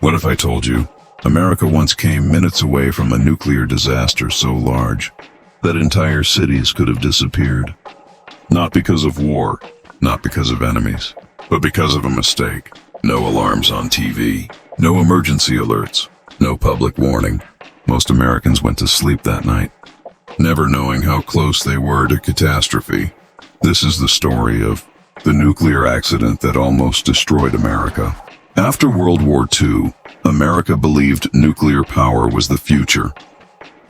What if I told you America once came minutes away from a nuclear disaster so large that entire cities could have disappeared? Not because of war, not because of enemies, but because of a mistake. No alarms on TV, no emergency alerts, no public warning. Most Americans went to sleep that night, never knowing how close they were to catastrophe. This is the story of the nuclear accident that almost destroyed America. After World War II, America believed nuclear power was the future.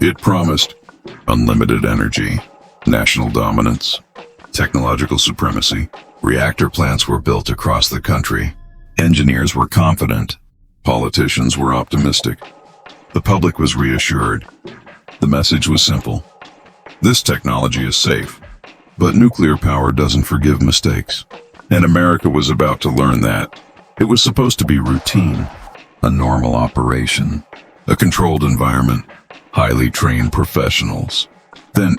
It promised unlimited energy, national dominance, technological supremacy. Reactor plants were built across the country. Engineers were confident. Politicians were optimistic. The public was reassured. The message was simple. This technology is safe, but nuclear power doesn't forgive mistakes. And America was about to learn that. It was supposed to be routine, a normal operation, a controlled environment, highly trained professionals. Then,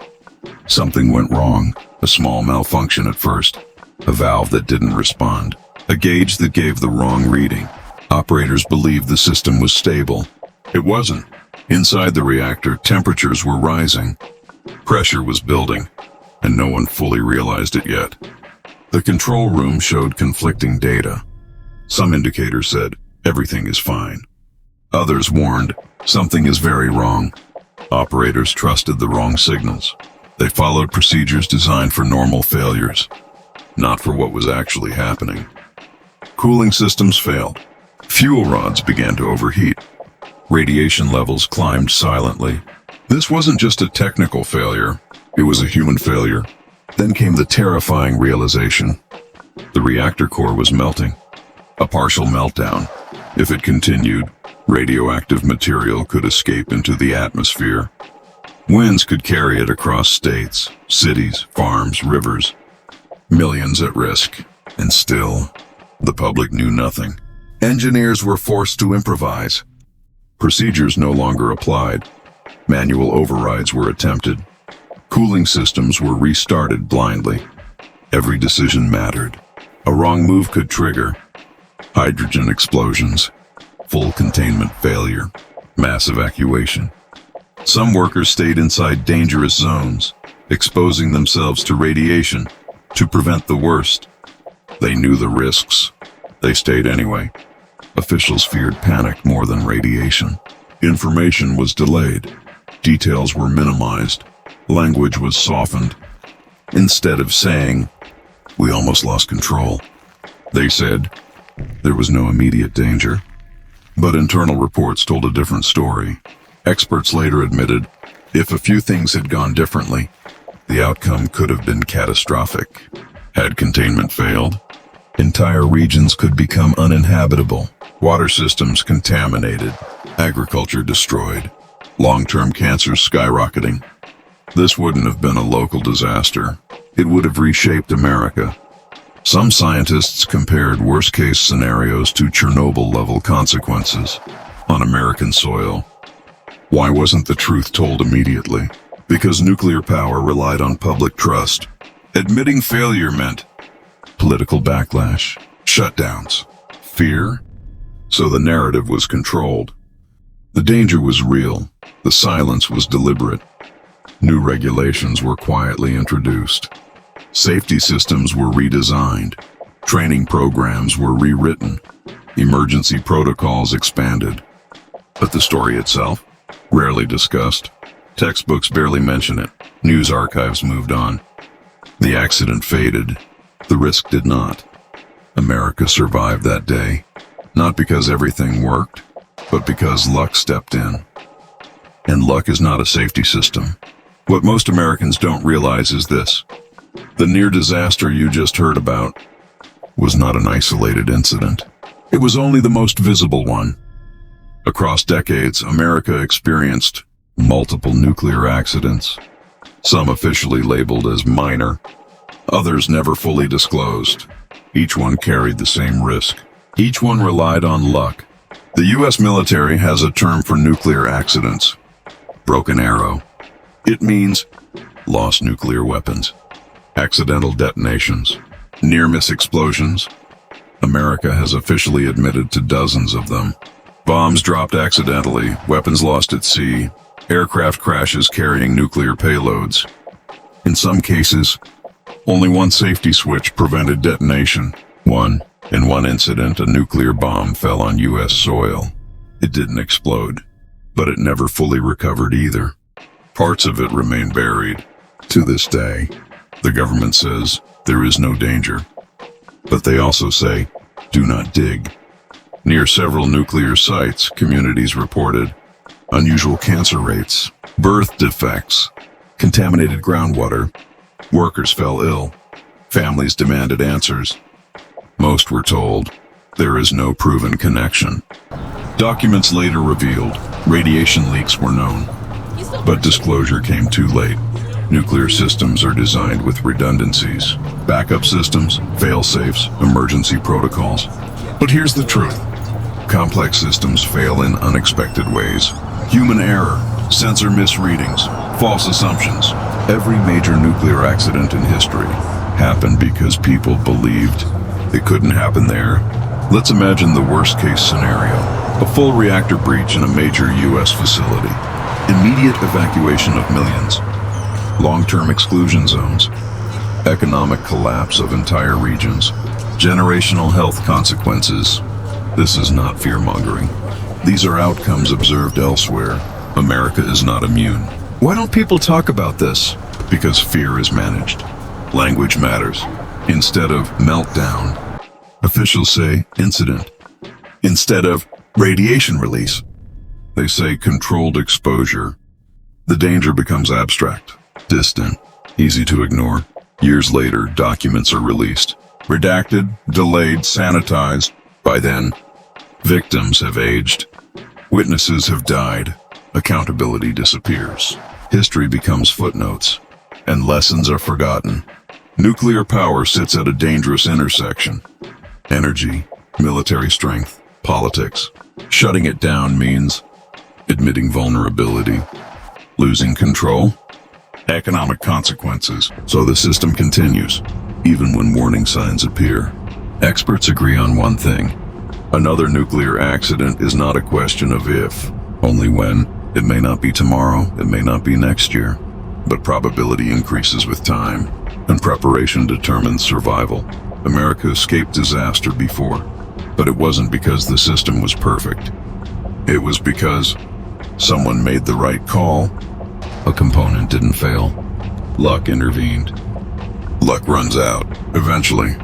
something went wrong. A small malfunction at first. A valve that didn't respond. A gauge that gave the wrong reading. Operators believed the system was stable. It wasn't. Inside the reactor, temperatures were rising. Pressure was building, and no one fully realized it yet. The control room showed conflicting data. Some indicators said, everything is fine. Others warned, something is very wrong. Operators trusted the wrong signals. They followed procedures designed for normal failures, not for what was actually happening. Cooling systems failed. Fuel rods began to overheat. Radiation levels climbed silently. This wasn't just a technical failure, it was a human failure. Then came the terrifying realization. The reactor core was melting. A partial meltdown. If it continued, radioactive material could escape into the atmosphere. Winds could carry it across states, cities, farms, rivers. Millions at risk. And still, the public knew nothing. Engineers were forced to improvise. Procedures no longer applied. Manual overrides were attempted. Cooling systems were restarted blindly. Every decision mattered. A wrong move could trigger hydrogen explosions, full containment failure, mass evacuation. Some workers stayed inside dangerous zones, exposing themselves to radiation to prevent the worst. They knew the risks. They stayed anyway. Officials feared panic more than radiation. Information was delayed. Details were minimized. Language was softened. Instead of saying, "We almost lost control," they said, "There was no immediate danger." But internal reports told a different story. Experts later admitted, if a few things had gone differently, the outcome could have been catastrophic. Had containment failed, entire regions could become uninhabitable, water systems contaminated, agriculture destroyed, long-term cancers skyrocketing. This wouldn't have been a local disaster. It would have reshaped America. Some scientists compared worst-case scenarios to Chernobyl-level consequences on American soil. Why wasn't the truth told immediately? Because nuclear power relied on public trust. Admitting failure meant political backlash, shutdowns, fear. So the narrative was controlled. The danger was real. The silence was deliberate. New regulations were quietly introduced. Safety systems were redesigned. Training programs were rewritten. Emergency protocols expanded. But the story itself, rarely discussed. Textbooks barely mention it. News archives moved on. The accident faded. The risk did not. America survived that day, not because everything worked, but because luck stepped in. And luck is not a safety system. What most Americans don't realize is this. The near disaster you just heard about was not an isolated incident. It was only the most visible one. Across decades, America experienced multiple nuclear accidents, some officially labeled as minor, others never fully disclosed. Each one carried the same risk. Each one relied on luck. The U.S. military has a term for nuclear accidents: broken arrow. It means lost nuclear weapons, accidental detonations, near-miss explosions. America has officially admitted to dozens of them. Bombs dropped accidentally, weapons lost at sea, aircraft crashes carrying nuclear payloads. In some cases, only one safety switch prevented detonation. In one incident, a nuclear bomb fell on U.S. soil. It didn't explode, but it never fully recovered either. Parts of it remain buried. To this day, the government says there is no danger, but they also say, do not dig. Near several nuclear sites, communities reported unusual cancer rates, birth defects, contaminated groundwater. Workers fell ill. Families demanded answers. Most were told there is no proven connection. Documents later revealed radiation leaks were known, but disclosure came too late. Nuclear systems are designed with redundancies, backup systems, fail-safes, emergency protocols. But here's the truth. Complex systems fail in unexpected ways. Human error, sensor misreadings, false assumptions. Every major nuclear accident in history happened because people believed it couldn't happen there. Let's imagine the worst-case scenario. A full reactor breach in a major U.S. facility. Immediate evacuation of millions. Long-term exclusion zones. Economic collapse of entire regions. Generational health consequences. This is not fear-mongering. These are outcomes observed elsewhere. America is not immune. Why don't people talk about this? Because fear is managed. Language matters. Instead of meltdown, officials say incident. Instead of radiation release, they say controlled exposure. The danger becomes abstract, distant, easy to ignore. Years later, documents are released. Redacted, delayed, sanitized. By then, victims have aged. Witnesses have died. Accountability disappears. History becomes footnotes, and lessons are forgotten. Nuclear power sits at a dangerous intersection. Energy, military strength, politics. Shutting it down means admitting vulnerability, losing control, economic consequences. So the system continues, even when warning signs appear. Experts agree on one thing. Another nuclear accident is not a question of if, only when. It may not be tomorrow, it may not be next year, but probability increases with time, and preparation determines survival. America escaped disaster before, but it wasn't because the system was perfect. It was because someone made the right call. A component didn't fail. Luck intervened. Luck runs out, eventually.